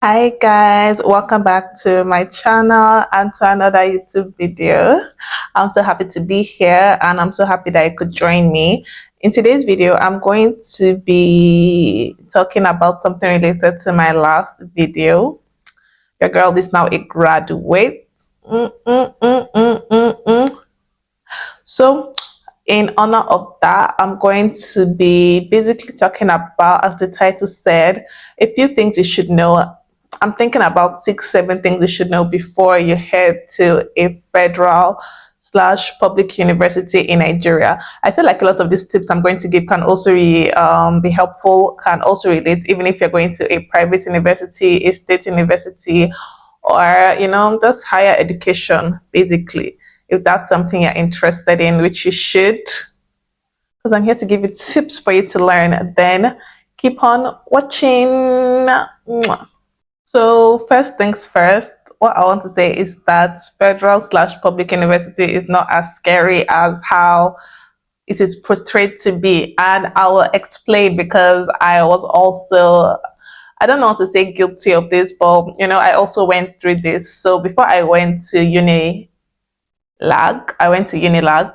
Hi guys, welcome back to my channel and to another YouTube video. I'm so happy to be here and I'm so happy that you could join me. In today's video, I'm going to be talking about something related to my last video. Your girl is now a graduate. So in honor of that, I'm going to be basically talking about, as the title said, a few things you should know. I'm thinking about 6, 7 things you should know before you head to a federal slash public university in Nigeria. I feel like a lot of these tips I'm going to give can also be helpful, can also relate, even if you're going to a private university, a state university, or, just higher education, basically, if that's something you're interested in, which you should, because I'm here to give you tips for you to learn. Then keep on watching. Mwah. So first things first, what I want to say is that federal slash public university is not as scary as how it is portrayed to be. And I will explain because I was also, I don't know how to say guilty of this, but I also went through this. So before I went to I went to Unilag,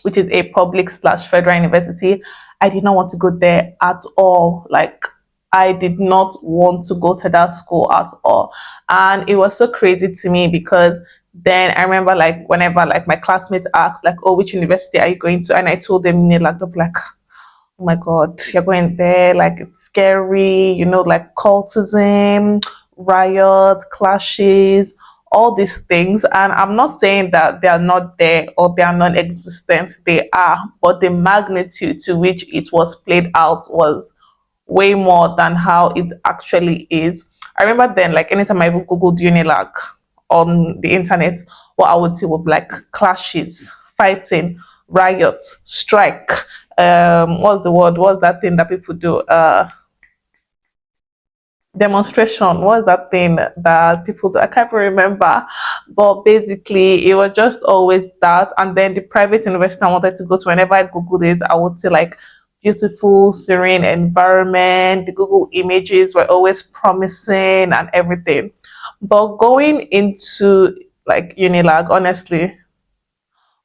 which is a public slash federal university. I did not want to go there at all. Like, I did not want to go to that school at all. And it was so crazy to me because then I remember, like, whenever like my classmates asked, like, oh, which university are you going to? And I told them Unilag. They're like, oh my God, you're going there, like it's scary, like cultism, riots, clashes, all these things. And I'm not saying that they are not there or they are non-existent. They are, but the magnitude to which it was played out was way more than how it actually is. I remember then, like anytime I even Googled Unilag on the internet, what I would see would be like clashes, fighting, riots, strike. What's the word? What's that thing that people do? Demonstration. What's that thing that people do? I can't even remember. But basically, it was just always that. And then the private university I wanted to go to, whenever I Googled it, I would see like beautiful, serene environment. The Google images were always promising and everything. But going into like Unilag, honestly,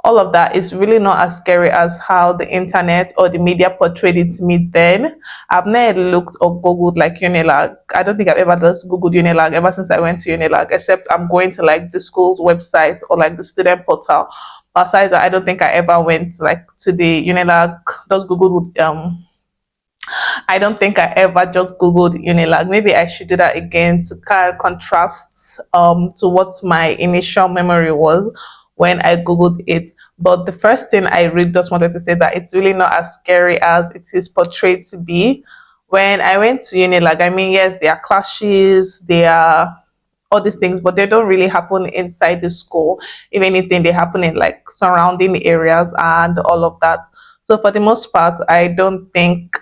all of that is really not as scary as how the internet or the media portrayed it to me then. I've never looked or Googled like Unilag. I don't think I've ever just Googled Unilag ever since I went to Unilag, except I'm going to like the school's website or like the student portal. Aside that, I don't think I ever went like to the Unilag, just Googled I don't think I ever just Googled Unilag. Maybe I should do that again to kind of contrast to what my initial memory was when I Googled it. But the first thing I really just wanted to say that it's really not as scary as it is portrayed to be. When I went to Unilag, I mean, yes, there are clashes, there are all these things, but they don't really happen inside the school. If anything, they happen in like surrounding areas and all of that. So for the most part, I don't think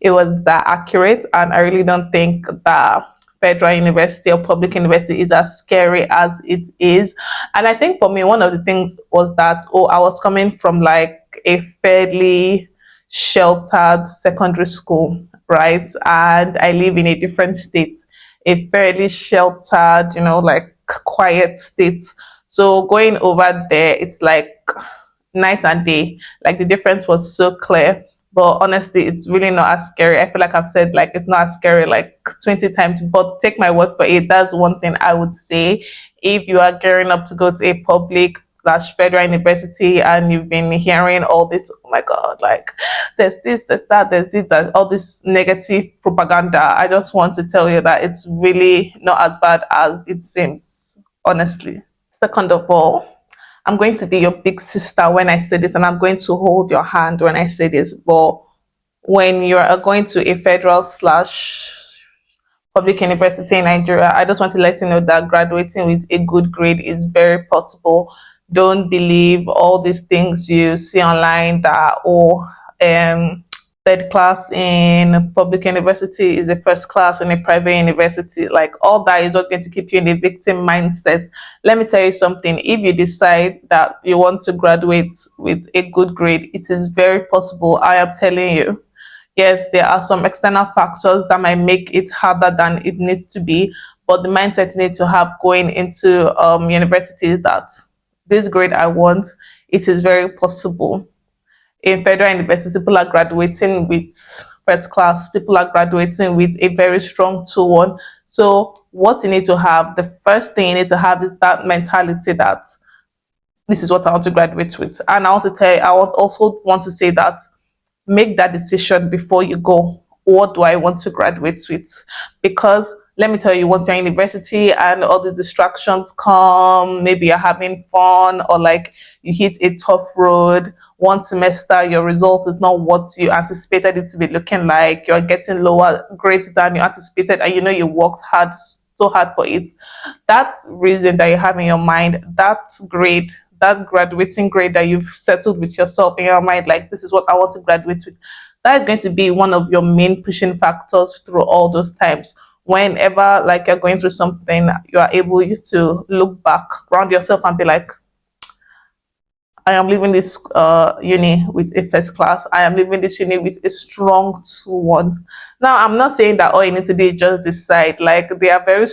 it was that accurate, and I really don't think that federal university or public university is as scary as it is. And I think for me, one of the things was that, oh, I was coming from like a fairly sheltered secondary school, right? And I live in a different state, a fairly sheltered, like quiet state. So going over there, it's like night and day. Like the difference was so clear. But honestly, it's really not as scary. I feel like I've said like it's not as scary like 20 times. But take my word for it. That's one thing I would say. If you are gearing up to go to a public slash federal university and you've been hearing all this, oh my God, like there's this, there's that, there's this, that, all this negative propaganda. I just want to tell you that it's really not as bad as it seems, honestly. Second of all, I'm going to be your big sister when I say this, and I'm going to hold your hand when I say this. But when you're going to a federal slash public university in Nigeria, I just want to let you know that graduating with a good grade is very possible. Don't believe all these things you see online that, oh, third class in public university is the first class in a private university. Like all that is just going to keep you in a victim mindset. Let me tell you something. If you decide that you want to graduate with a good grade, it is very possible. I am telling you. Yes, there are some external factors that might make it harder than it needs to be, but the mindset you need to have going into university is that this grade I want, it is very possible. In federal universities, people are graduating with first class, people are graduating with a very strong 2-1. So, what you need to have, the first thing you need to have is that mentality that this is what I want to graduate with. And I want to tell you, I want also want to say that make that decision before you go. What do I want to graduate with? Because let me tell you, once you're in university and all the distractions come, maybe you're having fun or like you hit a tough road. One semester, your result is not what you anticipated it to be looking like. You're getting lower grades than you anticipated, and you know you worked hard, so hard for it. That reason that you have in your mind, that grade, that graduating grade that you've settled with yourself in your mind, like this is what I want to graduate with, that is going to be one of your main pushing factors through all those times. Whenever like you're going through something, you are able to look back, ground yourself, and be like, I am leaving this uni with a first class. I am leaving this uni with a strong 2-1. Now, I'm not saying that all you need to do is just decide. Like there are very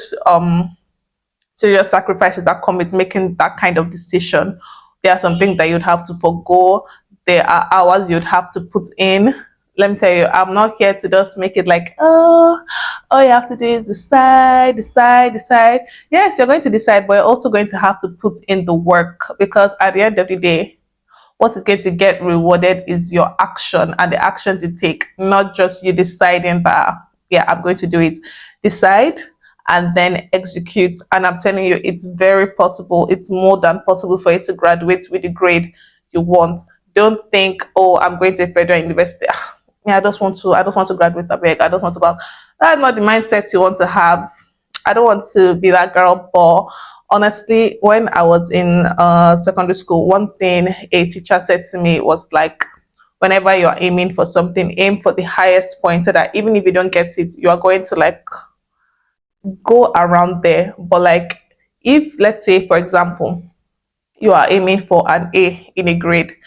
serious sacrifices that come with making that kind of decision. There are some things that you'd have to forego. There are hours you'd have to put in. Let me tell you, I'm not here to just make it like, oh, all you have to do is decide, decide, decide. Yes, you're going to decide, but you're also going to have to put in the work, because at the end of the day, what is going to get rewarded is your action and the actions you take, not just you deciding that, yeah, I'm going to do it. Decide and then execute. And I'm telling you, it's very possible. It's more than possible for you to graduate with the grade you want. Don't think, oh, I'm going to a federal university. Yeah, I just want to graduate a big. I just want to go. That's not the mindset you want to have. I don't want to be that girl, but honestly, when I was in secondary school, one thing a teacher said to me was like, whenever you're aiming for something, aim for the highest point, so that even if you don't get it, you are going to like go around there. But like, if let's say, for example, you are aiming for an A in a grade,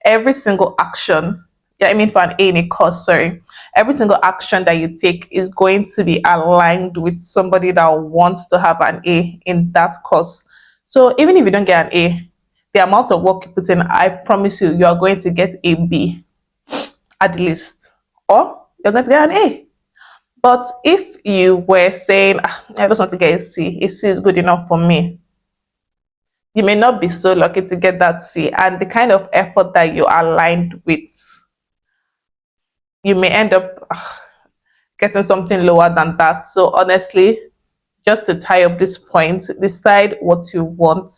every single action, you're aiming for an A in a course, sorry, every single action that you take is going to be aligned with somebody that wants to have an A in that course. So even if you don't get an A, the amount of work you put in, I promise you, you are going to get a B at least, or you're going to get an A. But if you were saying, "Ah, I just want to get a C is good enough for me," you may not be so lucky to get that C. And the kind of effort that you aligned with, you may end up getting something lower than that. So honestly, just to tie up this point, decide what you want,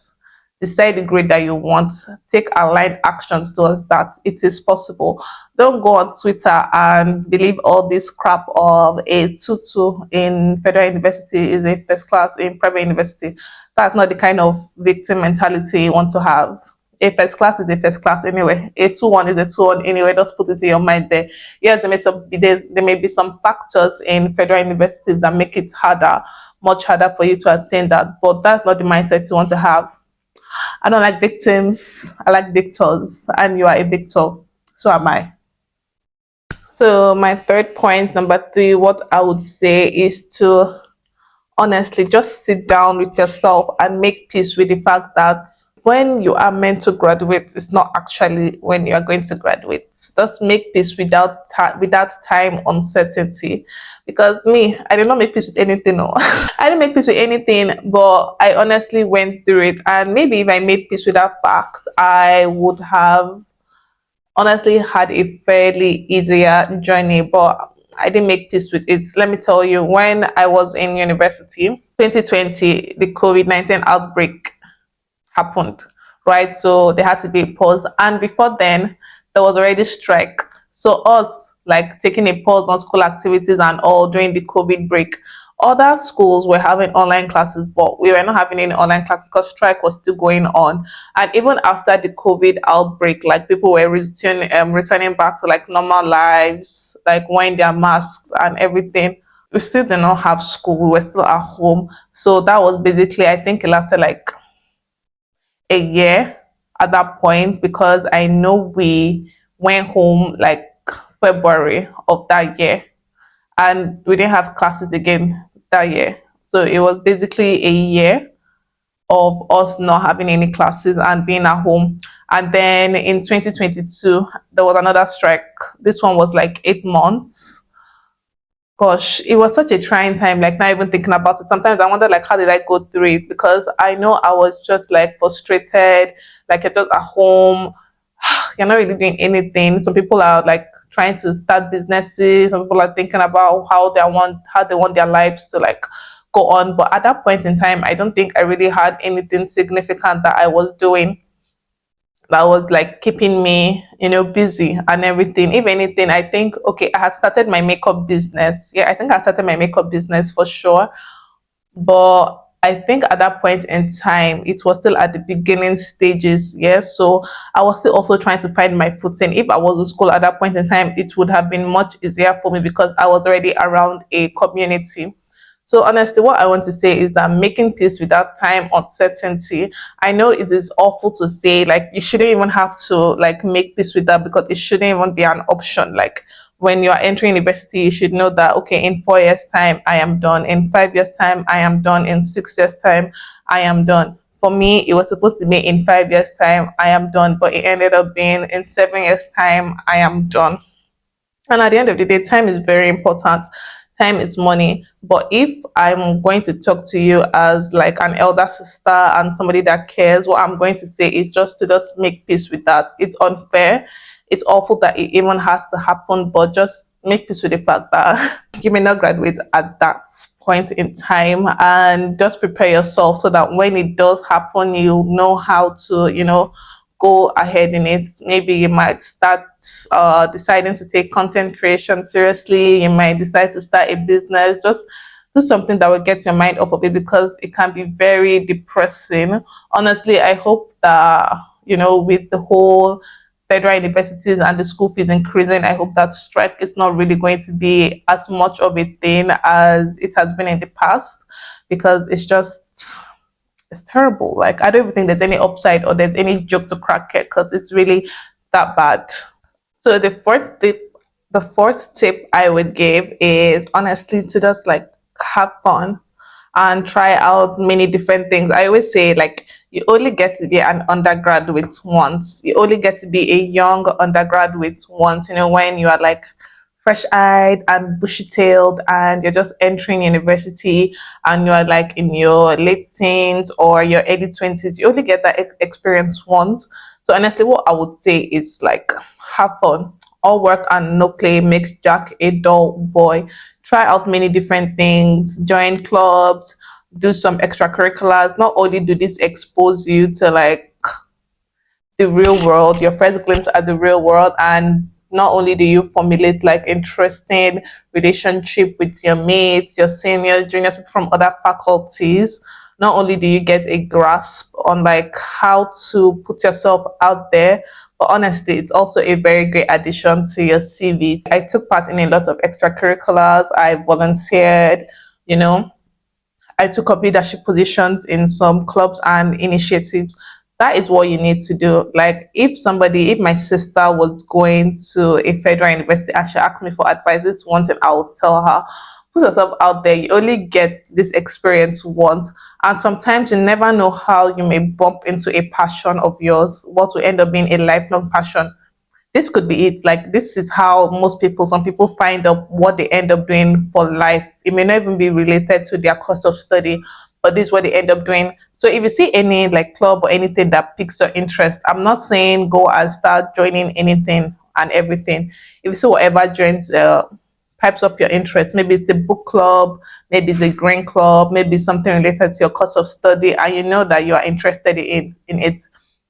decide the grade that you want, take aligned actions towards that. It is possible. Don't go on Twitter and believe all this crap of a tutu in federal university is a first class in private university. That's not the kind of victim mentality you want to have. A first class is a first class anyway. A 2-1 is a 2-1 anyway. Just put it in your mind there. Yes, there may be some factors in federal universities that make it harder, much harder for you to attain that. But that's not the mindset you want to have. I don't like victims. I like victors. And you are a victor. So am I. So my third point, number 3, what I would say is to honestly just sit down with yourself and make peace with the fact that when you are meant to graduate, it's not actually when you are going to graduate. Just make peace without time uncertainty. Because me, I did not make peace with anything. No. I didn't make peace with anything, but I honestly went through it. And maybe if I made peace with that fact, I would have honestly had a fairly easier journey. But I didn't make peace with it. Let me tell you, when I was in university, 2020, the COVID-19 outbreak happened, right? So there had to be a pause. And before then, there was already strike. So us like taking a pause on school activities and all during the COVID break. Other schools were having online classes, but we were not having any online classes because strike was still going on. And even after the COVID outbreak, like people were returning back to like normal lives, like wearing their masks and everything. We still did not have school. We were still at home. So that was basically, I think it lasted like a year at that point, because I know we went home like February of that year, and we didn't have classes again that year. So it was basically a year of us not having any classes and being at home. And then in 2022, there was another strike. This one was like 8 months. Gosh, it was such a trying time, like not even thinking about it. Sometimes I wonder like how did I go through it? Because I know I was just like frustrated, like you're just at home, you're not really doing anything. Some people are like trying to start businesses, some people are thinking about how they want their lives to like go on. But at that point in time, I don't think I really had anything significant that I was doing that was like keeping me, busy and everything. If anything, I think okay, I had started my makeup business. Yeah, I think I started my makeup business for sure. But I think at that point in time, it was still at the beginning stages. Yeah, so I was still also trying to find my footing. If I was in school at that point in time, it would have been much easier for me because I was already around a community. So honestly, what I want to say is that making peace with that time uncertainty, I know it is awful to say, like you shouldn't even have to like make peace with that because it shouldn't even be an option. Like when you are entering university, you should know that okay, in 4 years' time, I am done. In 5 years' time, I am done. In 6 years' time, I am done. For me, it was supposed to be in 5 years' time, I am done, but it ended up being in 7 years' time, I am done. And at the end of the day, time is very important. Time is money. But if I'm going to talk to you as like an elder sister and somebody that cares, what I'm going to say is just make peace with that. It's unfair. It's awful that it even has to happen, but just make peace with the fact that you may not graduate at that point in time, and just prepare yourself so that when it does happen, you know how to, go ahead in it. Maybe you might start deciding to take content creation seriously. You might decide to start a business. Just do something that will get your mind off of it because it can be very depressing. Honestly, I hope that, with the whole federal universities and the school fees increasing, I hope that strike is not really going to be as much of a thing as it has been in the past because it's terrible. Like I don't even think there's any upside or there's any joke to crack it because it's really that bad. So the fourth tip I would give is honestly to just like have fun and try out many different things. I always say like you only get to be an undergraduate once. You only get to be a young undergraduate once, when you are like fresh-eyed and bushy-tailed and you're just entering university and you're like in your late teens or your early 20s. You only get that experience once. So honestly, what I would say is like have fun. All work and no play makes Jack a dull boy. Try out many different things, join clubs, do some extracurriculars. Not only do this expose you to like the real world, your first glimpse at the real world, and not only do you formulate like interesting relationship with your mates, your seniors, juniors, people from other faculties. Not only do you get a grasp on like how to put yourself out there, but honestly, it's also a very great addition to your CV. I took part in a lot of extracurriculars. I volunteered, you know, I took up leadership positions in some clubs and initiatives. That is what you need to do. Like, if my sister was going to a federal university and she asked me for advice, this one thing I would tell her: put yourself out there. You only get this experience once, and sometimes you never know how you may bump into a passion of yours, what will end up being a lifelong passion. This could be it. Like this is how some people find out what they end up doing for life. It may not even be related to their course of study, but this is what they end up doing. So if you see any like club or anything that piques your interest, I'm not saying go and start joining anything and everything. If you see whatever joins pipes up your interest, maybe it's a book club, maybe it's a green club, maybe something related to your course of study, and you know that you are interested in it,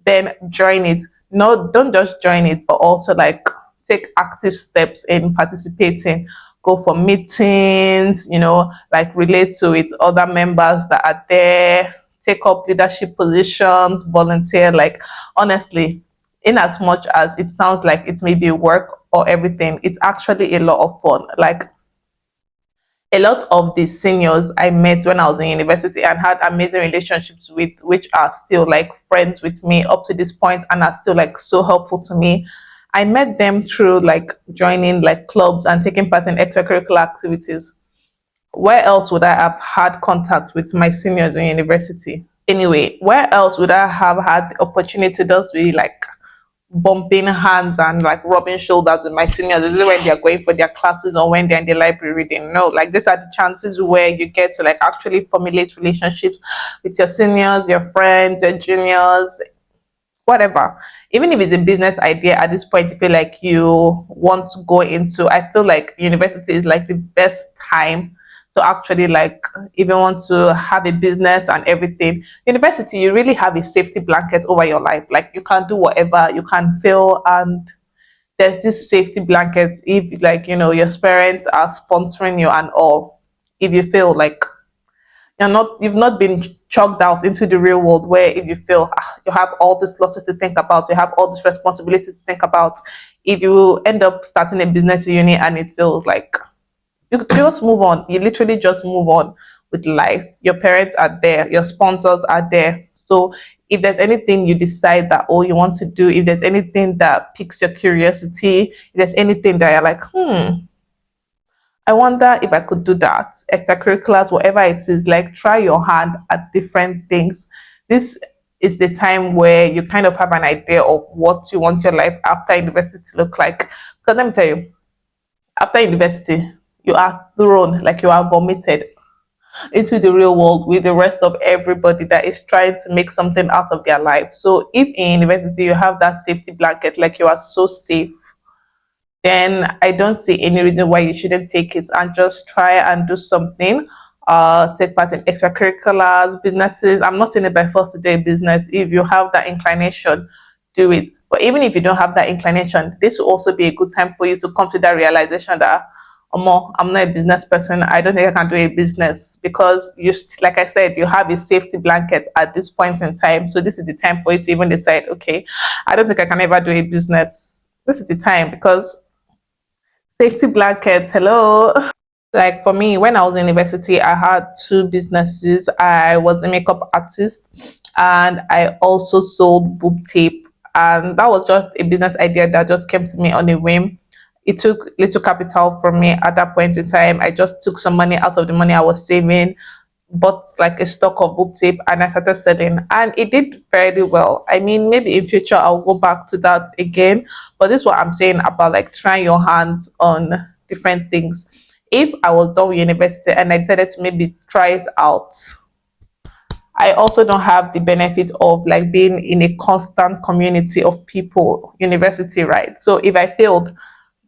then join it. No, don't just join it, but also like take active steps in participating. Go for meetings, like relate to it, other members that are there, take up leadership positions, volunteer. Like honestly, in as much as it sounds like it may be work or everything, it's actually a lot of fun. Like a lot of the seniors I met when I was in university and had amazing relationships with, which are still like friends with me up to this point and are still like so helpful to me. I met them through like joining like clubs and taking part in extracurricular activities. Where else would I have had contact with my seniors in university? Anyway, where else would I have had the opportunity to just be like bumping hands and like rubbing shoulders with my seniors? Is it when they're going for their classes or when they're in the library reading? No, like these are the chances where you get to like actually formulate relationships with your seniors, your friends, your juniors, whatever. Even if it's a business idea at this point, you feel like you want to go into, I feel like university is like the best time to actually like even want to have a business and everything. University, you really have a safety blanket over your life. Like you can do whatever, you can fail, and there's this safety blanket if like your parents are sponsoring you and all. If you feel like you've not been chugged out into the real world where if you feel you have all these losses to think about, you have all this responsibility to think about. If you end up starting a business in uni and it feels like you just move on, you literally just move on with life. Your parents are there, your sponsors are there. So if there's anything you decide that you want to do, if there's anything that piques your curiosity, if there's anything that you're like, I wonder if I could do that. Extracurriculars, whatever it is, like try your hand at different things. This is the time where you kind of have an idea of what you want your life after university to look like. Because let me tell you, after university, you are thrown, like you are vomited into the real world with the rest of everybody that is trying to make something out of their life. So if in university you have that safety blanket, like you are so safe, then I don't see any reason why you shouldn't take it and just try and do something. Take part in extracurriculars, businesses. I'm not saying it by force to do a business. If you have that inclination, do it. But even if you don't have that inclination, this will also be a good time for you to come to that realization that I'm not a business person. I don't think I can do a business because like I said, you have a safety blanket at this point in time. So this is the time for you to even decide, okay, I don't think I can ever do a business. This is the time because safety blankets, hello. Like for me, when I was in university, I had two businesses. I was a makeup artist and I also sold boob tape. And that was just a business idea that just came to me on a whim. It took little capital from me at that point in time. I just took some money out of the money I was saving, bought like a stock of book tape, and I started selling, and it did fairly well. I mean, maybe in future I'll go back to that again, but this is what I'm saying about like trying your hands on different things. If I was done with university and I decided to maybe try it out, I also don't have the benefit of like being in a constant community of people, university, right? So if I failed,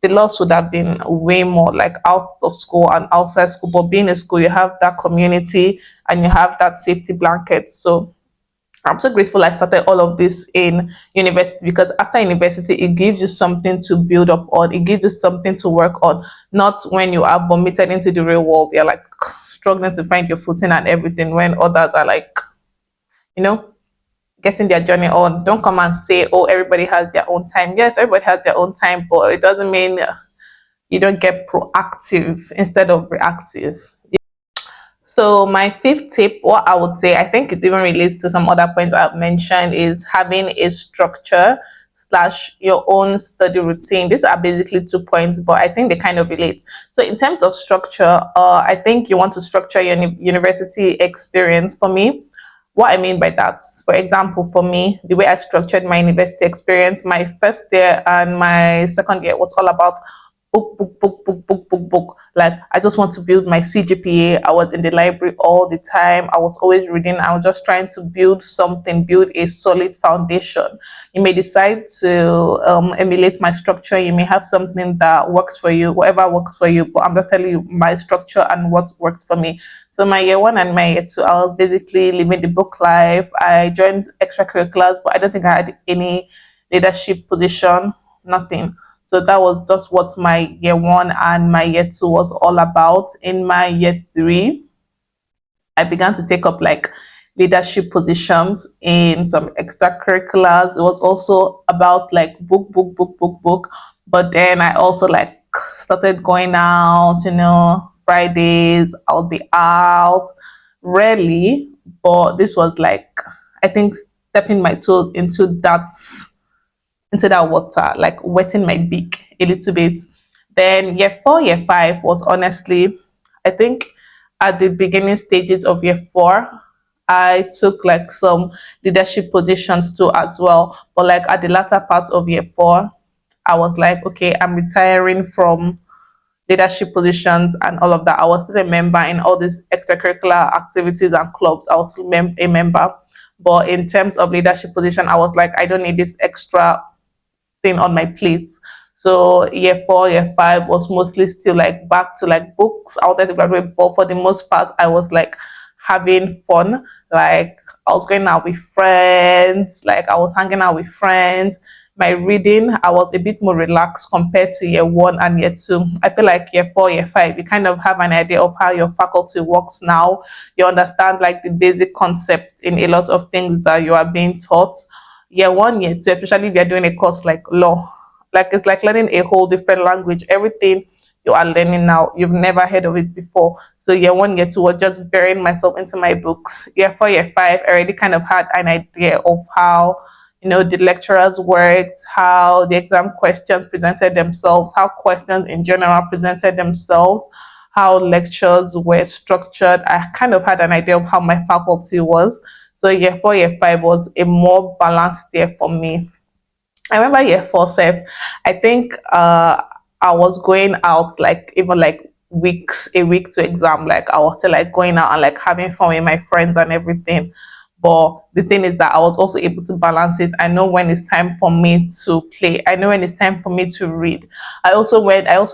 the loss would have been way more like out of school and outside school. But being in school, you have that community and you have that safety blanket. So I'm so grateful I started all of this in university because after university, it gives you something to build up on. It gives you something to work on. Not when you are vomited into the real world, you're like struggling to find your footing and everything when others are like, you know, getting their journey on. Don't come and say, oh, everybody has their own time. Yes, everybody has their own time, but it doesn't mean you don't get proactive instead of reactive. So my fifth tip, what I would say, I think it even relates to some other points I've mentioned, is having a structure slash your own study routine. These are basically 2 points, but I think they kind of relate. So in terms of structure, I think you want to structure your university experience. For me, what I mean by that, for example, for me, the way I structured my university experience, my first year and my second year was all about book. Like, I just want to build my CGPA. I was in the library all the time. I was always reading. I was just trying to build something, build a solid foundation. You may decide to emulate my structure. You may have something that works for you, whatever works for you. But I'm just telling you my structure and what worked for me. So my year one and my year two, I was basically living the book life. I joined extracurriculars, but I don't think I had any leadership position, nothing. So that was just what my year one and my year two was all about. In my year three, I began to take up like leadership positions in some extracurriculars. It was also about like book. But then I also like started going out, Fridays, I'll be out. Rarely, but this was like, I think, stepping my toes into that into that water, like wetting my beak a little bit. Then year four, year five was honestly, I think at the beginning stages of year four, I took like some leadership positions too as well. But like at the latter part of year four, I was like, okay, I'm retiring from leadership positions and all of that. I was still a member in all these extracurricular activities and clubs. I was still a member. But in terms of leadership position, I was like, I don't need this extra thing on my plate. So year four, year five was mostly still like back to like books. I wanted to graduate, but for the most part, I was like having fun. Like I was going out with friends, like I was hanging out with friends. My reading, I was a bit more relaxed compared to year one and year two. I feel like year four, year five, you kind of have an idea of how your faculty works now. You understand like the basic concept in a lot of things that you are being taught. Year one, year two, especially if you're doing a course like law, like it's like learning a whole different language. Everything you are learning now, you've never heard of it before. So year one, year two was just burying myself into my books. Year four, year five, I already kind of had an idea of how the lecturers worked, how the exam questions presented themselves, how questions in general presented themselves, how lectures were structured. I kind of had an idea of how my faculty was. So year four, year five was a more balanced year for me. I remember year four, Seth. I think I was going out like even like a week to exam. Like I was still like going out and like having fun with my friends and everything. But the thing is that I was also able to balance it. I know when it's time for me to play. I know when it's time for me to read. I also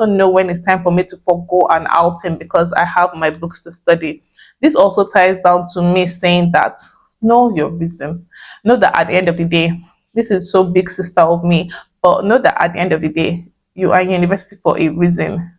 know when it's time for me to forego an outing because I have my books to study. This also ties down to me saying that know your reason. Know that at the end of the day, this is so big sister of me, but know that at the end of the day, you are in university for a reason.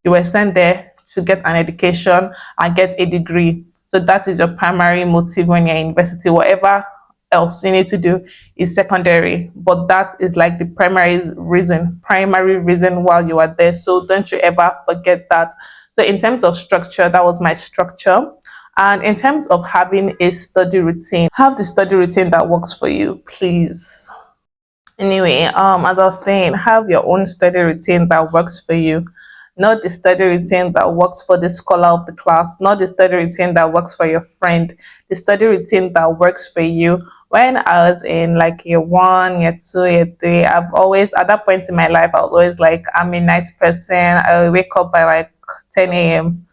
You were sent there to get an education and get a degree. So that is your primary motive when you're in university. Whatever else you need to do is secondary, but that is like the primary reason while you are there. So don't you ever forget that. So in terms of structure, that was my structure. And in terms of having a study routine, have the study routine that works for you, please. Anyway, as I was saying, have your own study routine that works for you, not the study routine that works for the scholar of the class, not the study routine that works for your friend, the study routine that works for you. When I was in like year one, year two, year three, I've always, at that point in my life, I was always like, I'm a night person. I wake up by like 10 a.m.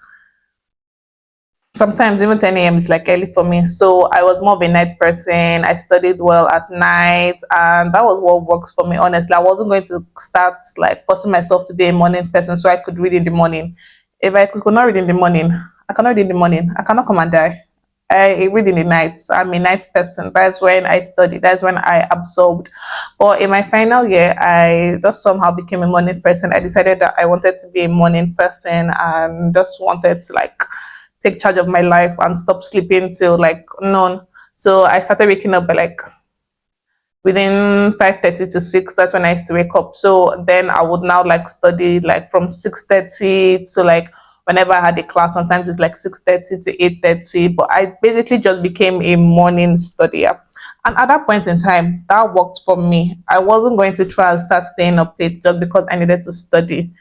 Sometimes even 10 a.m. is like early for me. So I was more of a night person. I studied well at night, and that was what works for me, honestly. I wasn't going to start like forcing myself to be a morning person so I could read in the morning. If I could not read in the morning, I cannot read in the morning. I cannot come and die. I read in the night. I'm a night person. That's when I studied. That's when I absorbed. But in my final year, I just somehow became a morning person. I decided that I wanted to be a morning person and just wanted to like take charge of my life and stop sleeping till like noon. So I started waking up by like within 5:30 to 6. That's when I used to wake up. So then I would now like study like from 6:30 to like whenever I had a class. Sometimes it's like 6:30 to 8:30. But I basically just became a morning studier. And at that point in time, that worked for me. I wasn't going to try and start staying up late just because I needed to study.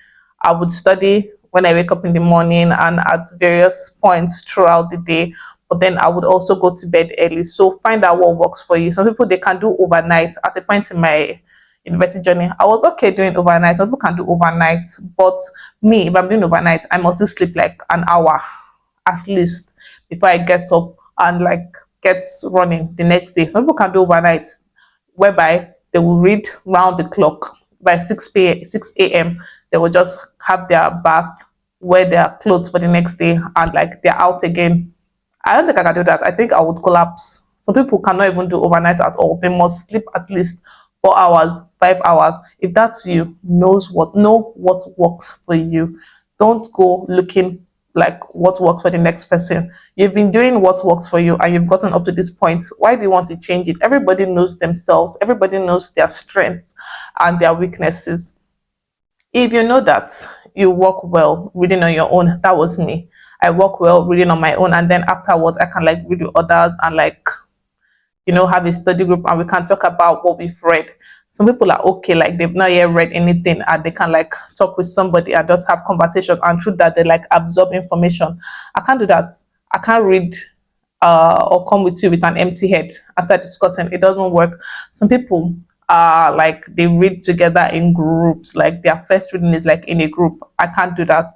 I would study when I wake up in the morning and at various points throughout the day. But then I would also go to bed early. So find out what works for you. Some people they can do overnight. At a point in my university journey, I was okay doing overnight. Some people can do overnight, but me, if I'm doing overnight, I must still sleep like an hour at least before I get up and like get running the next day. Some people can do overnight, whereby they will read round the clock by 6 a.m. They will just have their bath, wear their clothes for the next day, and like they're out again. I don't think I can do that. I think I would collapse. Some people cannot even do overnight at all. They must sleep at least 4 hours, 5 hours. If that's you, know what works for you. Don't go looking like what works for the next person. You've been doing what works for you and you've gotten up to this point. Why do you want to change it? Everybody knows themselves, everybody knows their strengths and their weaknesses. If you know that you work well reading on your own, that was me. I work well reading on my own, and then afterwards I can like read with others and like have a study group and we can talk about what we've read. Some people are okay, like they've not yet read anything and they can like talk with somebody and just have conversation, and through that they like absorb information. I can't do that. I can't read or come with you with an empty head after discussing. It doesn't work. Some people are like they read together in groups, like their first reading is like in a group. I can't do that.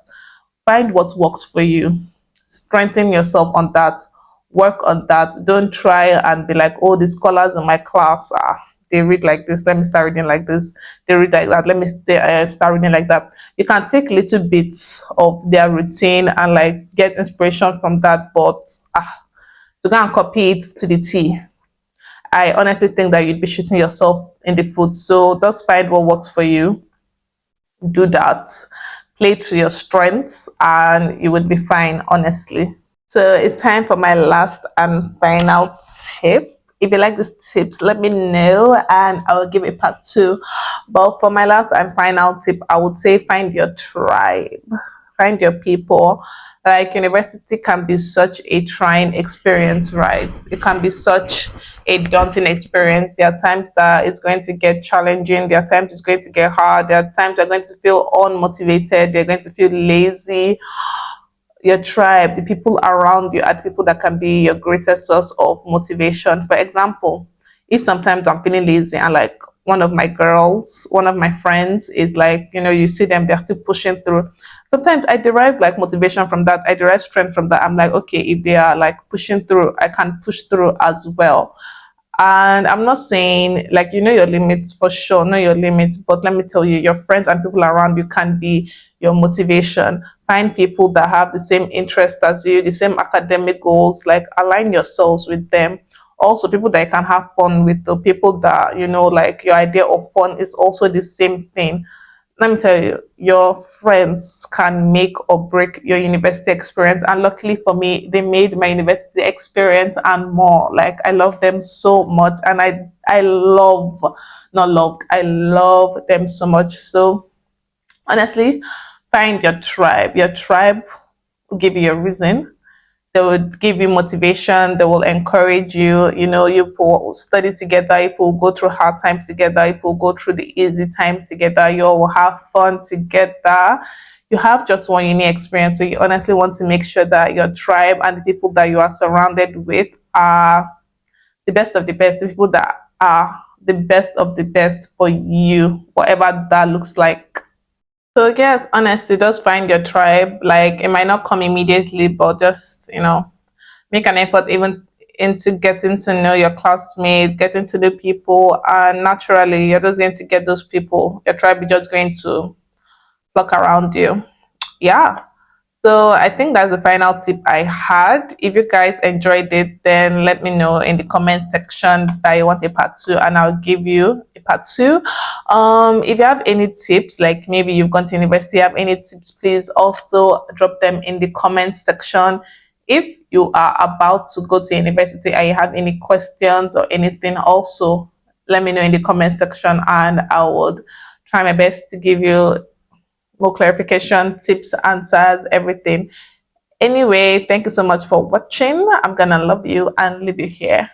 Find what works for you, strengthen yourself on that, work on that. Don't try and be like, oh, the scholars in my class they read like this, let me start reading like this. They read like that, let me start reading like that. You can take little bits of their routine and like get inspiration from that, but to go and copy it to the T, I honestly think that you'd be shooting yourself in the foot. So just find what works for you, do that, play to your strengths, and you would be fine, honestly. So it's time for my last and final tip. If you like these tips, let me know and I will give a part two. But for my last and final tip, I would say find your tribe, find your people. Like university can be such a trying experience, right? It can be such a daunting experience. There are times that it's going to get challenging. There are times it's going to get hard. There are times you're going to feel unmotivated. They're going to feel lazy. Your tribe, the people around you, are the people that can be your greatest source of motivation. For example, if sometimes I'm feeling lazy and like one of my girls, one of my friends is like, you see them, they're still pushing through. Sometimes I derive like motivation from that. I derive strength from that. I'm like, okay, if they are like pushing through, I can push through as well. And I'm not saying like your limits for sure, know your limits, but let me tell you, your friends and people around you can be your motivation. Find people that have the same interests as you, the same academic goals, like align yourselves with them. Also, people that you can have fun with, the people that like your idea of fun is also the same thing. Let me tell you, your friends can make or break your university experience. And luckily for me, they made my university experience and more. Like I love them so much. And I love, not loved, I love them so much. So honestly, find your tribe. Your tribe will give you a reason. They would give you motivation. They will encourage you. You will study together. You will go through hard times together. You will go through the easy time together. You all will have fun together. You have just one unique experience. So you honestly want to make sure that your tribe and the people that you are surrounded with are the best of the best, the people that are the best of the best for you, whatever that looks like. So yes, honestly, just find your tribe. Like it might not come immediately, but just make an effort even into getting to know your classmates, getting to know people, and naturally you're just going to get those people. Your tribe is just going to flock around you. Yeah. So I think that's the final tip I had. If you guys enjoyed it, then let me know in the comment section that you want a part two, and I'll give you a part two. If you have any tips, like maybe you've gone to university, have any tips, please also drop them in the comment section. If you are about to go to university and you have any questions or anything, also let me know in the comment section, and I would try my best to give you more clarification, tips, answers, everything. Anyway, thank you so much for watching. I'm gonna love you and leave you here.